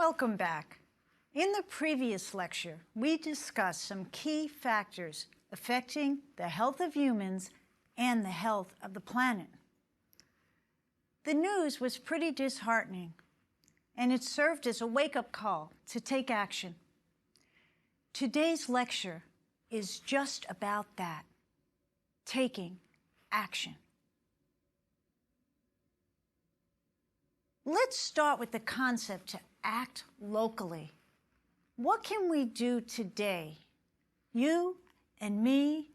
Welcome back. In the previous lecture, we discussed some key factors affecting the health of humans and the health of the planet. The news was pretty disheartening, and it served as a wake-up call to take action. Today's lecture is just about that, taking action. Let's start with the concept to act locally. What can we do today, you and me,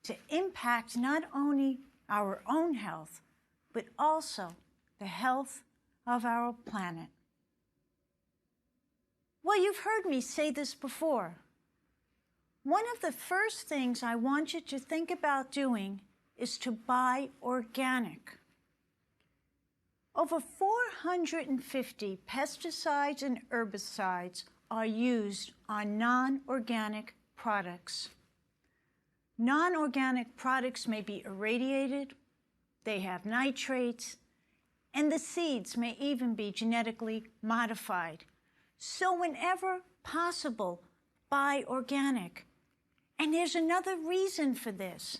to impact not only our own health, but also the health of our planet? Well, you've heard me say this before. One of the first things I want you to think about doing is to buy organic. Over 450 pesticides and herbicides are used on non-organic products. Non-organic products may be irradiated, they have nitrates, and the seeds may even be genetically modified. So whenever possible, buy organic. And there's another reason for this.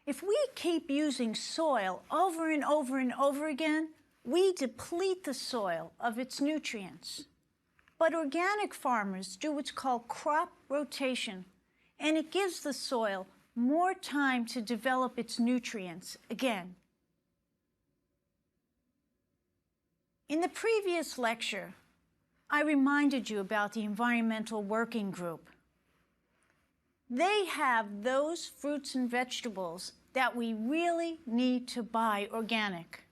If we keep using soil over and over and over again, we deplete the soil of its nutrients. But organic farmers do what's called crop rotation, and it gives the soil more time to develop its nutrients again. In the previous lecture, I reminded you about the Environmental Working Group. They have those fruits and vegetables that we really need to buy organic.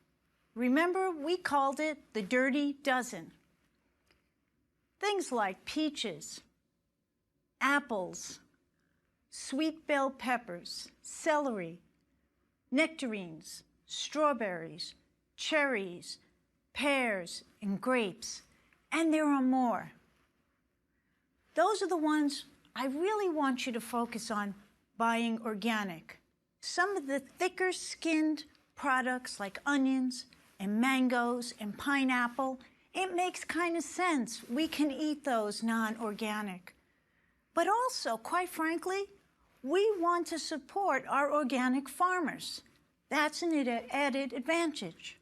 Remember, we called it the dirty dozen. Things like peaches, apples, sweet bell peppers, celery, nectarines, strawberries, cherries, pears, and grapes, and there are more. Those are the ones I really want you to focus on buying organic. Some of the thicker skinned products like onions and mangoes and pineapple, it makes kind of sense. We can eat those non-organic. But also, quite frankly, we want to support our organic farmers. That's an added advantage.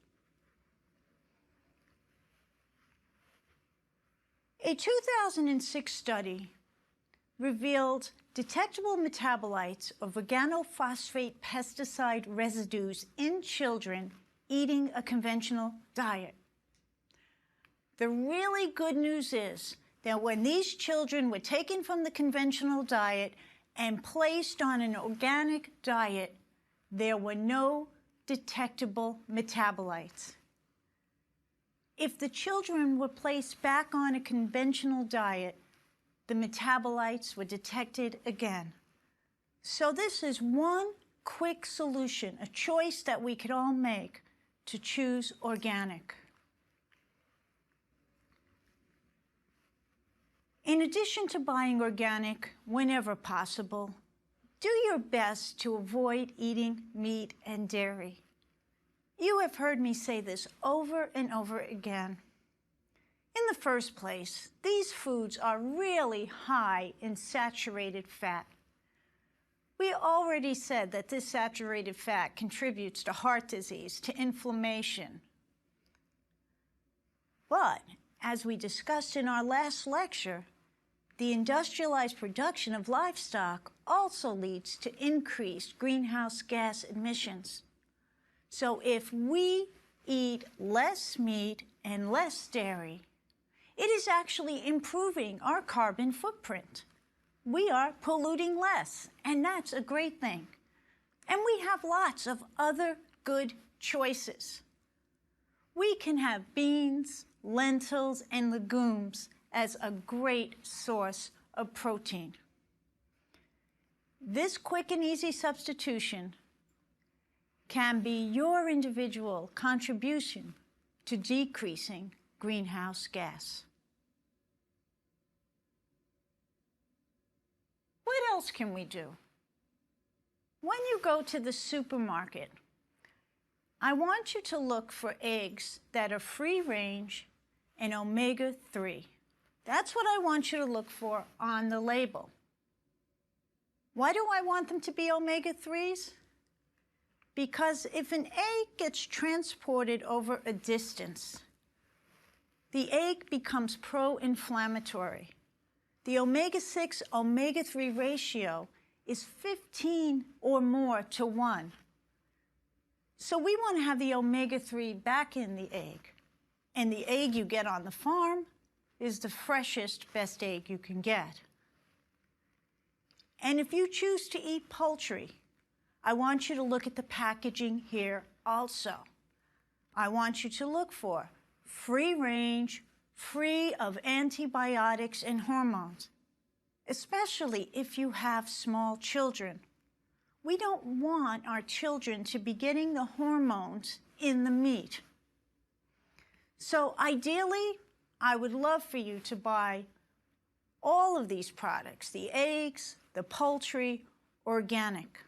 A 2006 study revealed detectable metabolites of organophosphate pesticide residues in children eating a conventional diet. The really good news is that when these children were taken from the conventional diet and placed on an organic diet, there were no detectable metabolites. If the children were placed back on a conventional diet, the metabolites were detected again. So this is one quick solution, a choice that we could all make to choose organic. In addition to buying organic whenever possible, do your best to avoid eating meat and dairy. You have heard me say this over and over again. In the first place, these foods are really high in saturated fat. We already said that this saturated fat contributes to heart disease, to inflammation. But, as we discussed in our last lecture, the industrialized production of livestock also leads to increased greenhouse gas emissions. So if we eat less meat and less dairy, it is actually improving our carbon footprint. We are polluting less, and that's a great thing. And we have lots of other good choices. We can have beans, lentils, and legumes as a great source of protein. This quick and easy substitution can be your individual contribution to decreasing greenhouse gas. What else can we do? When you go to the supermarket, I want you to look for eggs that are free range and omega-3. That's what I want you to look for on the label. Why do I want them to be omega-3s? Because if an egg gets transported over a distance, the egg becomes pro-inflammatory. The omega-6, omega-3 ratio is 15 or more to 1. So we want to have the omega-3 back in the egg. And the egg you get on the farm is the freshest, best egg you can get. And if you choose to eat poultry, I want you to look at the packaging here also. I want you to look for free range, free of antibiotics and hormones, especially if you have small children. We don't want our children to be getting the hormones in the meat. So ideally, I would love for you to buy all of these products, the eggs, the poultry, organic.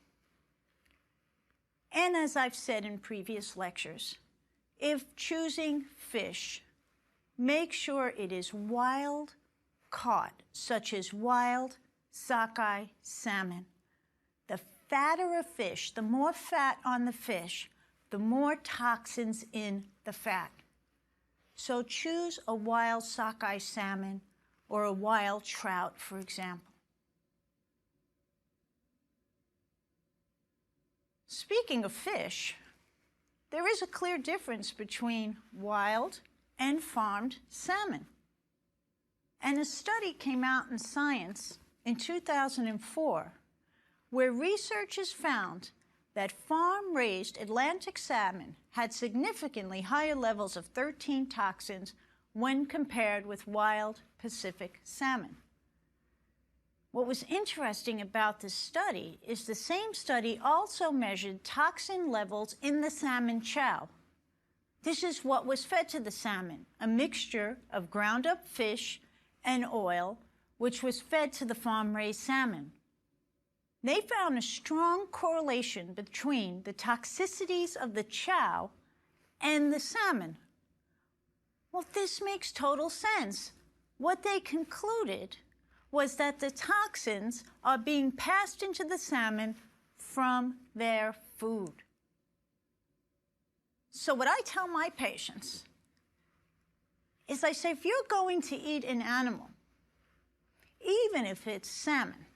And as I've said in previous lectures, if choosing fish, make sure it is wild caught, such as wild sockeye salmon. The fatter a fish, the more fat on the fish, the more toxins in the fat. So choose a wild sockeye salmon or a wild trout, for example. Speaking of fish, there is a clear difference between wild and farmed salmon. And a study came out in Science in 2004 where researchers found that farm-raised Atlantic salmon had significantly higher levels of 13 toxins when compared with wild Pacific salmon. What was interesting about this study is the same study also measured toxin levels in the salmon chow. This is what was fed to the salmon, a mixture of ground-up fish and oil, which was fed to the farm-raised salmon. They found a strong correlation between the toxicities of the chow and the salmon. Well, this makes total sense. What they concluded was that the toxins are being passed into the salmon from their food. So what I tell my patients is I say, if you're going to eat an animal, even if it's salmon,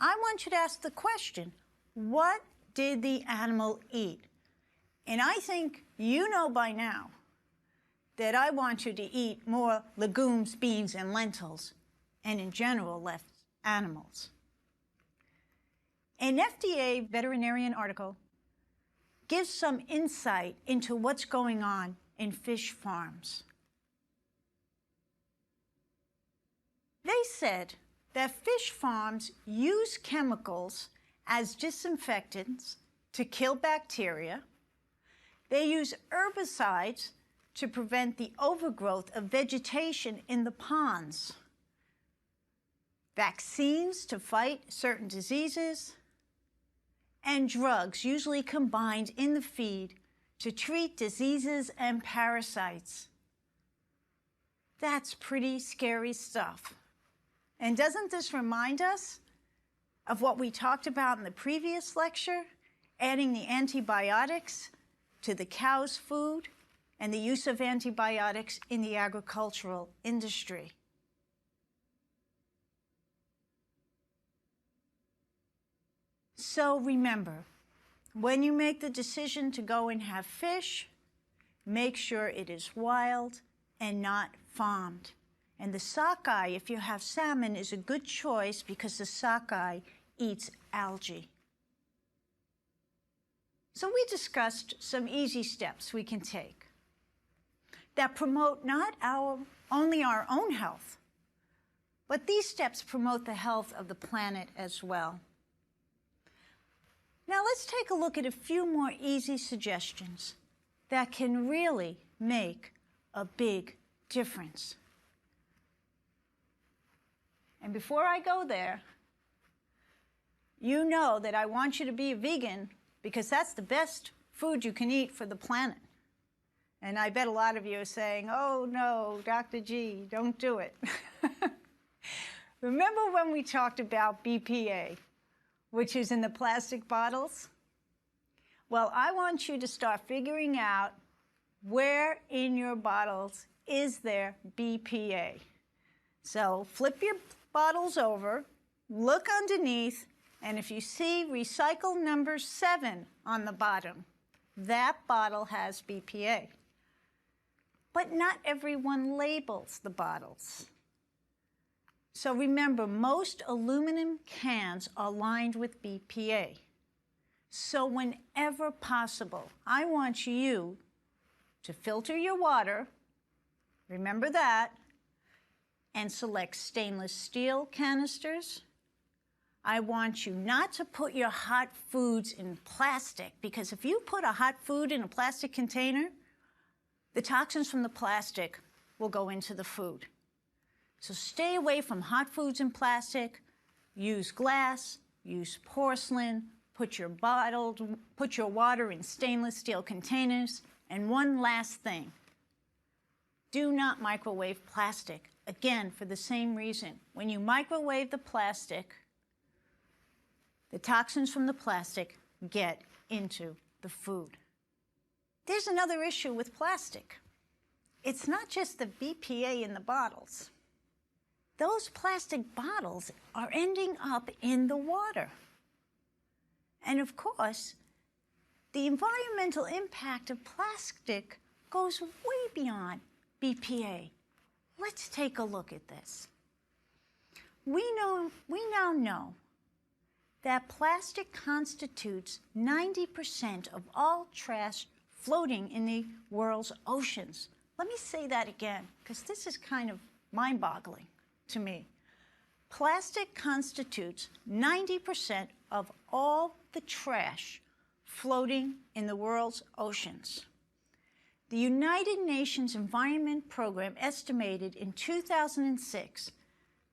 I want you to ask the question, what did the animal eat? And I think you know by now that I want you to eat more legumes, beans, and lentils, and in general, less animals. An FDA veterinarian article gives some insight into what's going on in fish farms. They said that fish farms use chemicals as disinfectants to kill bacteria. They use herbicides to prevent the overgrowth of vegetation in the ponds, vaccines to fight certain diseases, and drugs usually combined in the feed to treat diseases and parasites. That's pretty scary stuff. And doesn't this remind us of what we talked about in the previous lecture, adding the antibiotics to the cow's food and the use of antibiotics in the agricultural industry? So remember, when you make the decision to go and have fish, make sure it is wild and not farmed. And the sockeye, if you have salmon, is a good choice because the sockeye eats algae. So we discussed some easy steps we can take that promote not only our own health, but these steps promote the health of the planet as well. Now let's take a look at a few more easy suggestions that can really make a big difference. And before I go there, you know that I want you to be a vegan because that's the best food you can eat for the planet. And I bet a lot of you are saying, oh no, Dr. G, don't do it. Remember when we talked about BPA, which is in the plastic bottles? Well, I want you to start figuring out where in your bottles is there BPA. So flip your bottles over, look underneath, and if you see recycle number 7 on the bottom, that bottle has BPA. But not everyone labels the bottles. So remember, most aluminum cans are lined with BPA. So whenever possible, I want you to filter your water, remember that, and select stainless steel canisters. I want you not to put your hot foods in plastic, because if you put a hot food in a plastic container, the toxins from the plastic will go into the food. So stay away from hot foods in plastic, use glass, use porcelain, put your water in stainless steel containers. And one last thing, do not microwave plastic. Again, for the same reason. When you microwave the plastic, the toxins from the plastic get into the food. There's another issue with plastic. It's not just the BPA in the bottles. Those plastic bottles are ending up in the water. And of course, the environmental impact of plastic goes way beyond BPA. Let's take a look at this. We now know that plastic constitutes 90% of all trash floating in the world's oceans. Let me say that again, because this is kind of mind-boggling to me. Plastic constitutes 90% of all the trash floating in the world's oceans. The United Nations Environment Program estimated in 2006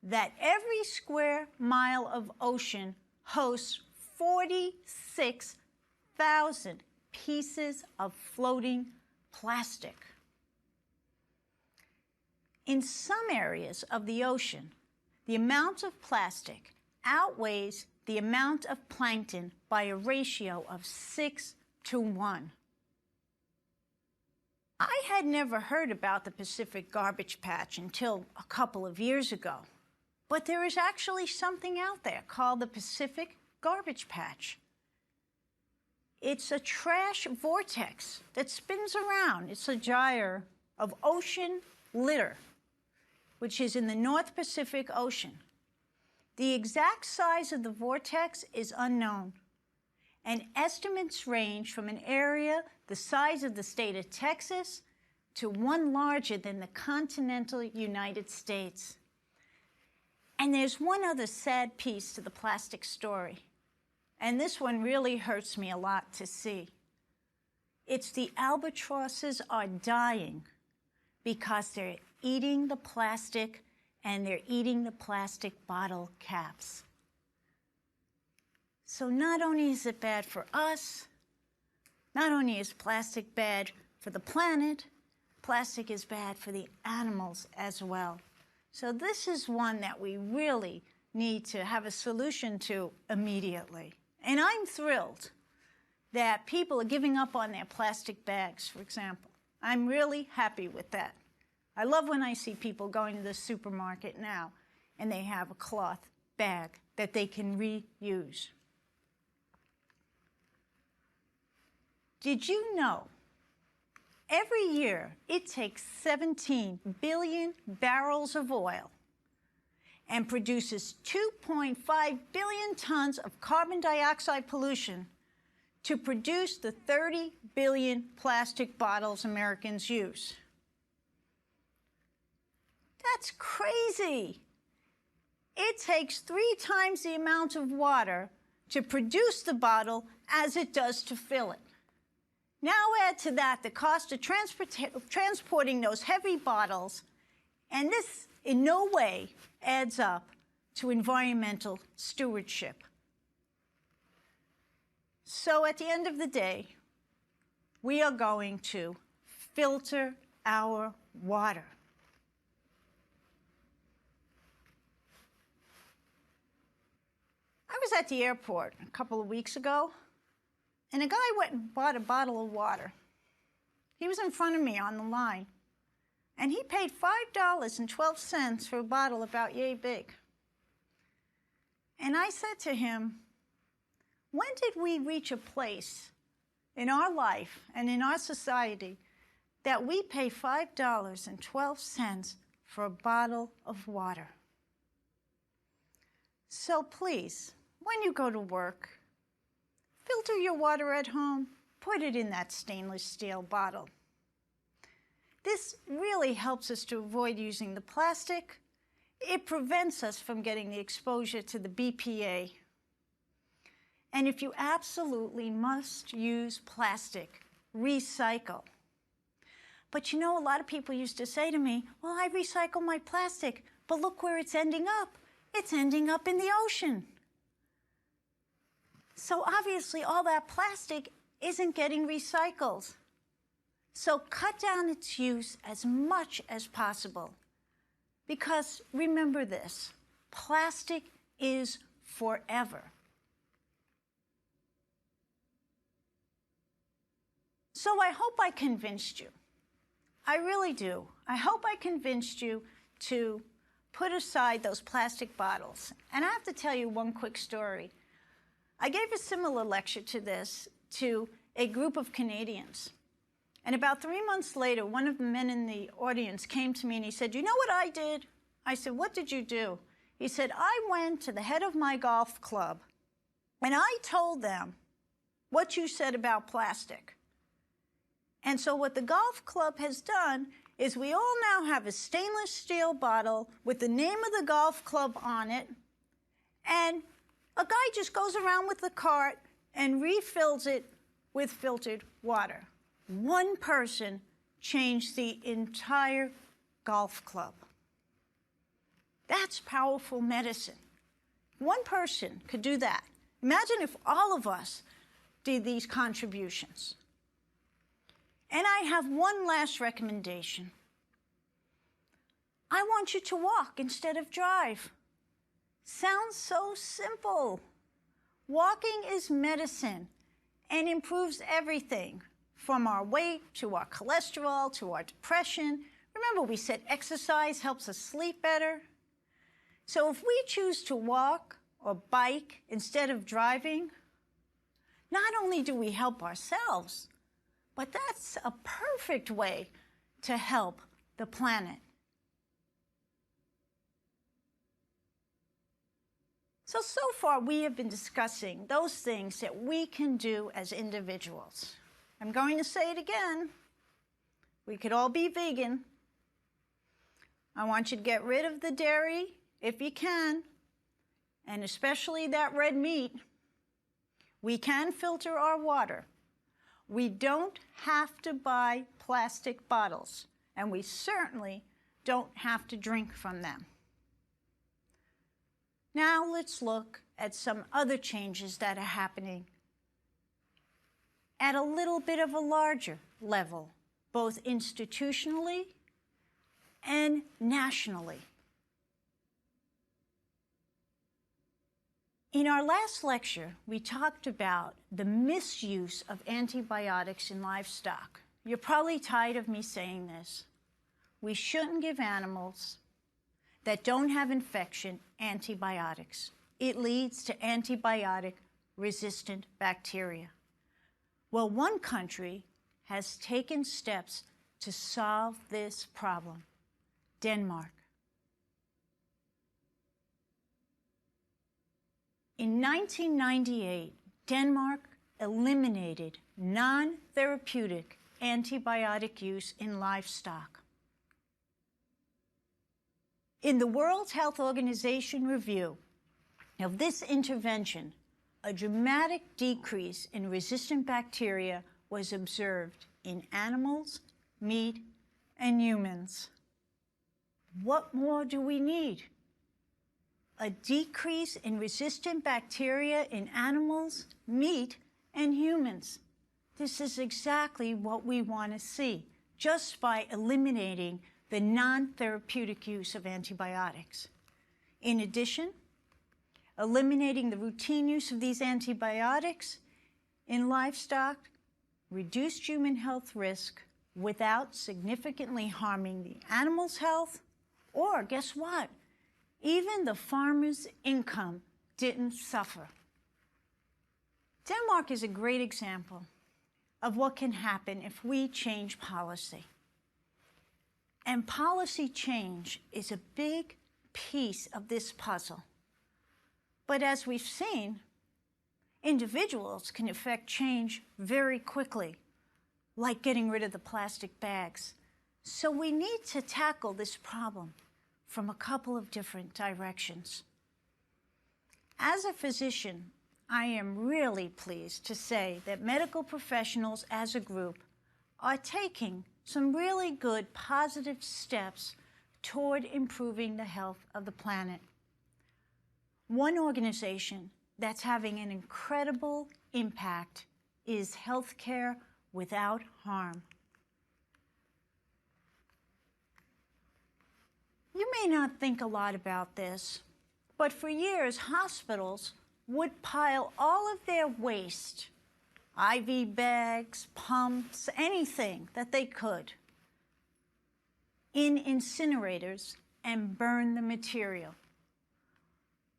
that every square mile of ocean hosts 46,000 pieces of floating plastic. In some areas of the ocean, the amount of plastic outweighs the amount of plankton by a ratio of 6 to 1. I had never heard about the Pacific garbage patch until a couple of years ago, but there is actually something out there called the Pacific garbage patch. It's a trash vortex that spins around. It's a gyre of ocean litter, which is in the North Pacific Ocean. The exact size of the vortex is unknown, and estimates range from an area the size of the state of Texas to one larger than the continental United States. And there's one other sad piece to the plastic story, and this one really hurts me a lot to see. It's the albatrosses are dying because they're eating the plastic, and they're eating the plastic bottle caps. So not only is it bad for us, not only is plastic bad for the planet, plastic is bad for the animals as well. So this is one that we really need to have a solution to immediately. And I'm thrilled that people are giving up on their plastic bags, for example. I'm really happy with that. I love when I see people going to the supermarket now and they have a cloth bag that they can reuse. Did you know every year it takes 17 billion barrels of oil and produces 2.5 billion tons of carbon dioxide pollution to produce the 30 billion plastic bottles Americans use? That's crazy. It takes 3 times the amount of water to produce the bottle as it does to fill it. Now add to that the cost of transporting those heavy bottles, and this in no way adds up to environmental stewardship. So at the end of the day, we are going to filter our water. I was at the airport a couple of weeks ago, and a guy went and bought a bottle of water. He was in front of me on the line, and he paid $5.12 for a bottle about yay big. And I said to him, when did we reach a place in our life and in our society that we pay $5.12 for a bottle of water? So please, when you go to work, filter your water at home, put it in that stainless steel bottle. This really helps us to avoid using the plastic. It prevents us from getting the exposure to the BPA. And if you absolutely must use plastic, recycle. But you know, a lot of people used to say to me, well, I recycle my plastic, but look where it's ending up. It's ending up in the ocean. So obviously all that plastic isn't getting recycled. So cut down its use as much as possible. Because remember this, plastic is forever. So I hope I convinced you. I really do. I hope I convinced you to put aside those plastic bottles. And I have to tell you one quick story. I gave a similar lecture to this to a group of Canadians. And about 3 months later, one of the men in the audience came to me and he said, you know what I did? I said, what did you do? He said, I went to the head of my golf club and I told them what you said about plastic. And so what the golf club has done is we all now have a stainless steel bottle with the name of the golf club on it, and a guy just goes around with the cart and refills it with filtered water. One person changed the entire golf club. That's powerful medicine. One person could do that. Imagine if all of us did these contributions. And I have one last recommendation. I want you to walk instead of drive. Sounds so simple. Walking is medicine and improves everything from our weight to our cholesterol to our depression. Remember, we said exercise helps us sleep better. So if we choose to walk or bike instead of driving, not only do we help ourselves, but that's a perfect way to help the planet. So far we have been discussing those things that we can do as individuals. I'm going to say it again. We could all be vegan. I want you to get rid of the dairy if you can, and especially that red meat. We can filter our water. We don't have to buy plastic bottles, and we certainly don't have to drink from them. Now let's look at some other changes that are happening at a little bit of a larger level, both institutionally and nationally. In our last lecture, we talked about the misuse of antibiotics in livestock. You're probably tired of me saying this. We shouldn't give animals that don't have infection antibiotics. It leads to antibiotic-resistant bacteria. Well, one country has taken steps to solve this problem, Denmark. In 1998, Denmark eliminated non-therapeutic antibiotic use in livestock. In the World Health Organization review of this intervention, a dramatic decrease in resistant bacteria was observed in animals, meat, and humans. What more do we need? A decrease in resistant bacteria in animals, meat, and humans. This is exactly what we want to see, just by eliminating the non-therapeutic use of antibiotics. In addition, eliminating the routine use of these antibiotics in livestock reduced human health risk without significantly harming the animal's health, or guess what? Even the farmer's income didn't suffer. Denmark is a great example of what can happen if we change policy. And policy change is a big piece of this puzzle. But as we've seen, individuals can affect change very quickly, like getting rid of the plastic bags. So we need to tackle this problem from a couple of different directions. As a physician, I am really pleased to say that medical professionals as a group are taking some really good positive steps toward improving the health of the planet. One organization that's having an incredible impact is Healthcare Without Harm. You may not think a lot about this, but for years, hospitals would pile all of their waste, IV bags, pumps, anything that they could, in incinerators and burn the material.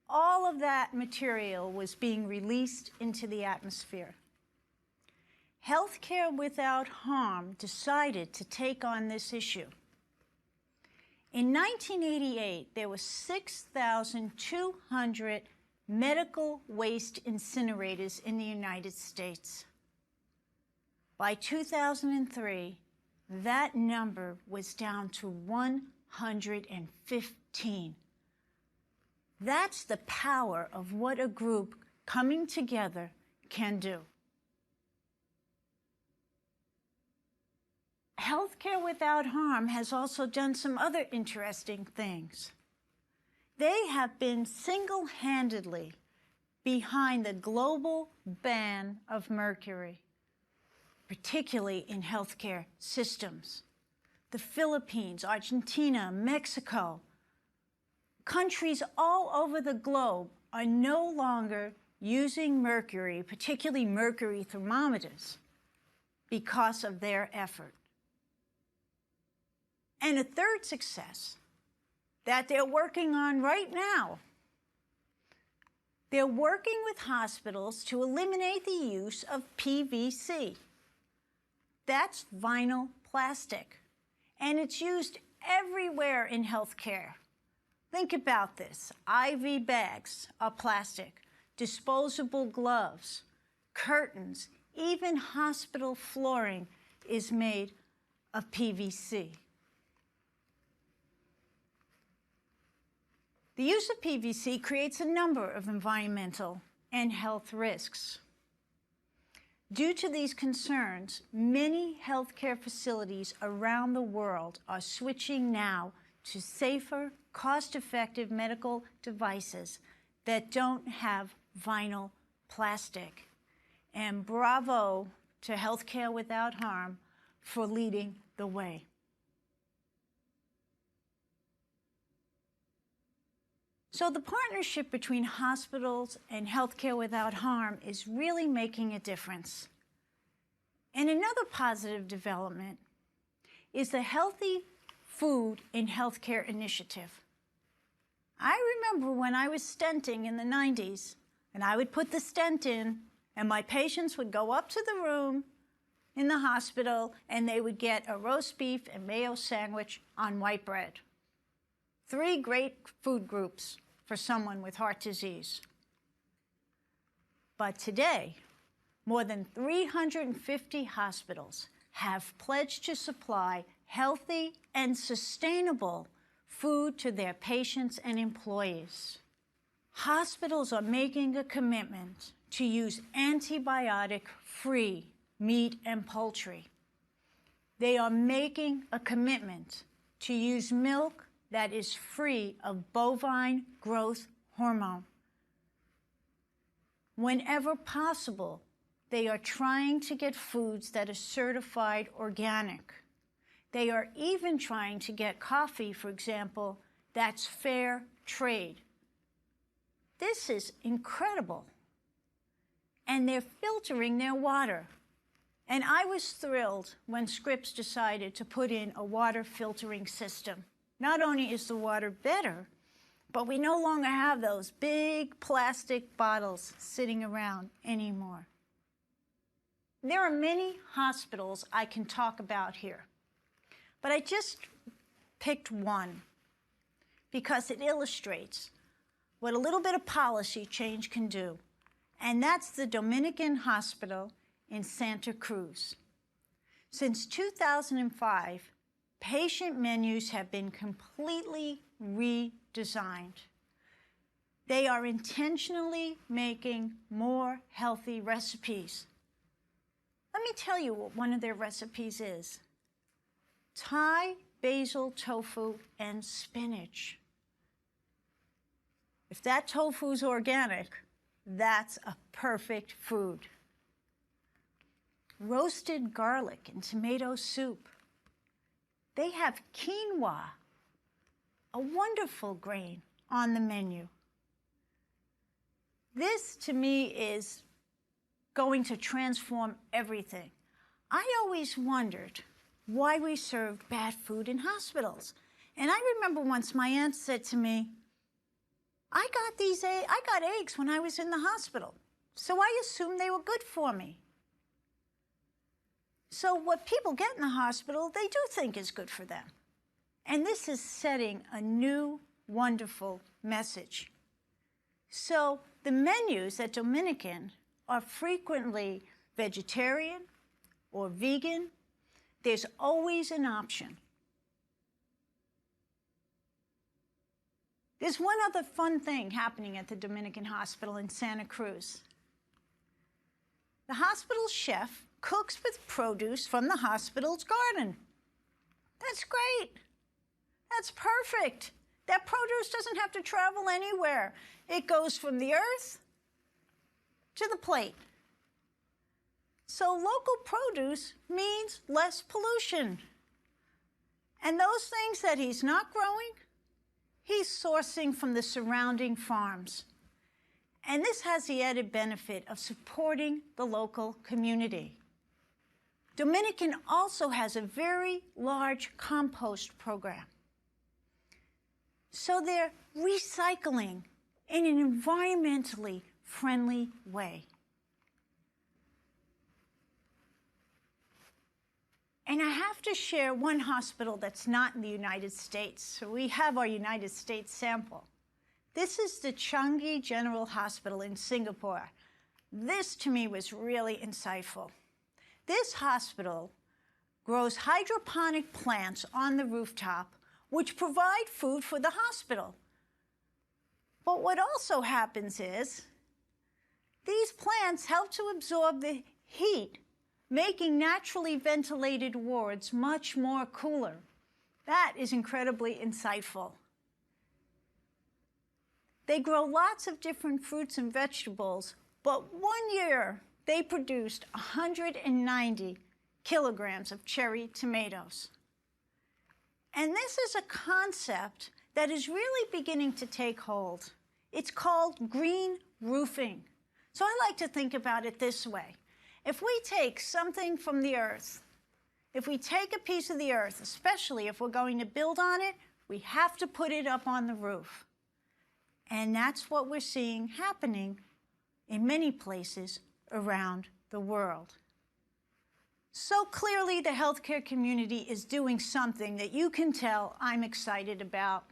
All of that material was being released into the atmosphere. Healthcare Without Harm decided to take on this issue. In 1988, there were 6,200 medical waste incinerators in the United States. By 2003, that number was down to 115. That's the power of what a group coming together can do. Healthcare Without Harm has also done some other interesting things. They have been single-handedly behind the global ban of mercury, particularly in healthcare systems. The Philippines, Argentina, Mexico, countries all over the globe are no longer using mercury, particularly mercury thermometers, because of their effort. And a third success that they're working on right now, they're working with hospitals to eliminate the use of PVC. That's vinyl plastic, and it's used everywhere in healthcare. Think about this. IV bags are plastic, disposable gloves, curtains, even hospital flooring is made of PVC. The use of PVC creates a number of environmental and health risks. Due to these concerns, many healthcare facilities around the world are switching now to safer, cost-effective medical devices that don't have vinyl plastic. And bravo to Healthcare Without Harm for leading the way. So the partnership between hospitals and Healthcare Without Harm is really making a difference. And another positive development is the Healthy Food in Healthcare initiative. I remember when I was stenting in the 90s, and I would put the stent in, and my patients would go up to the room in the hospital, and they would get a roast beef and mayo sandwich on white bread. 3 great food groups for someone with heart disease. But today, more than 350 hospitals have pledged to supply healthy and sustainable food to their patients and employees. Hospitals are making a commitment to use antibiotic-free meat and poultry. They are making a commitment to use milk that is free of bovine growth hormone. Whenever possible, they are trying to get foods that are certified organic, They are even trying to get coffee, for example, that's fair trade. This is incredible. And they're filtering their water. And I was thrilled when Scripps decided to put in a water filtering system. Not only is the water better, but we no longer have those big plastic bottles sitting around anymore. There are many hospitals I can talk about here, but I just picked one because it illustrates what a little bit of policy change can do, and that's the Dominican Hospital in Santa Cruz. Since 2005, patient menus have been completely redesigned. They are intentionally making more healthy recipes. Let me tell you what one of their recipes is. Thai basil tofu and spinach. If that tofu's organic, that's a perfect food. Roasted garlic and tomato soup. They have quinoa, a wonderful grain, on the menu. This, to me, is going to transform everything. I always wondered why we served bad food in hospitals. And I remember once my aunt said to me, I got eggs when I was in the hospital, so I assumed they were good for me. So what people get in the hospital, they do think is good for them. And this is setting a new, wonderful message. So the menus at Dominican are frequently vegetarian or vegan. There's always an option. There's one other fun thing happening at the Dominican Hospital in Santa Cruz. The hospital chef cooks with produce from the hospital's garden. That's great. That's perfect. That produce doesn't have to travel anywhere. It goes from the earth to the plate. So local produce means less pollution. And those things that he's not growing, he's sourcing from the surrounding farms. And this has the added benefit of supporting the local community. Dominican also has a very large compost program. So they're recycling in an environmentally friendly way. And I have to share one hospital that's not in the United States. So we have our United States sample. This is the Changi General Hospital in Singapore. This, to me, was really insightful. This hospital grows hydroponic plants on the rooftop, which provide food for the hospital. But what also happens is these plants help to absorb the heat, making naturally ventilated wards much more cooler. That is incredibly insightful. They grow lots of different fruits and vegetables, but one year they produced 190 kilograms of cherry tomatoes. And this is a concept that is really beginning to take hold. It's called green roofing. So I like to think about it this way. If we take something from the earth, if we take a piece of the earth, especially if we're going to build on it, we have to put it up on the roof. And that's what we're seeing happening in many places around the world. So clearly the healthcare community is doing something that you can tell I'm excited about.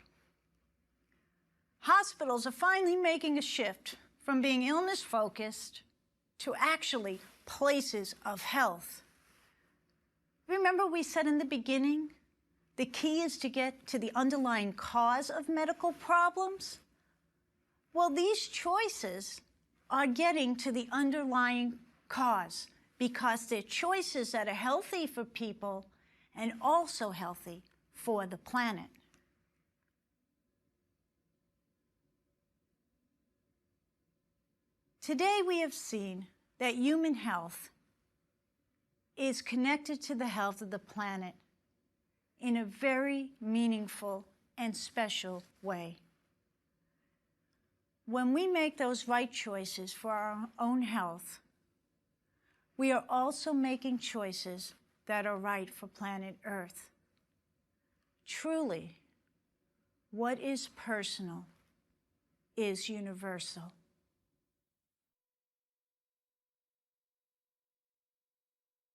Hospitals are finally making a shift from being illness-focused to actually places of health. Remember we said in the beginning, the key is to get to the underlying cause of medical problems? Well, these choices are getting to the underlying cause because they're choices that are healthy for people and also healthy for the planet. Today we have seen that human health is connected to the health of the planet. in a very meaningful and special way. When we make those right choices for our own health, we are also making choices that are right for planet Earth. Truly, what is personal is universal.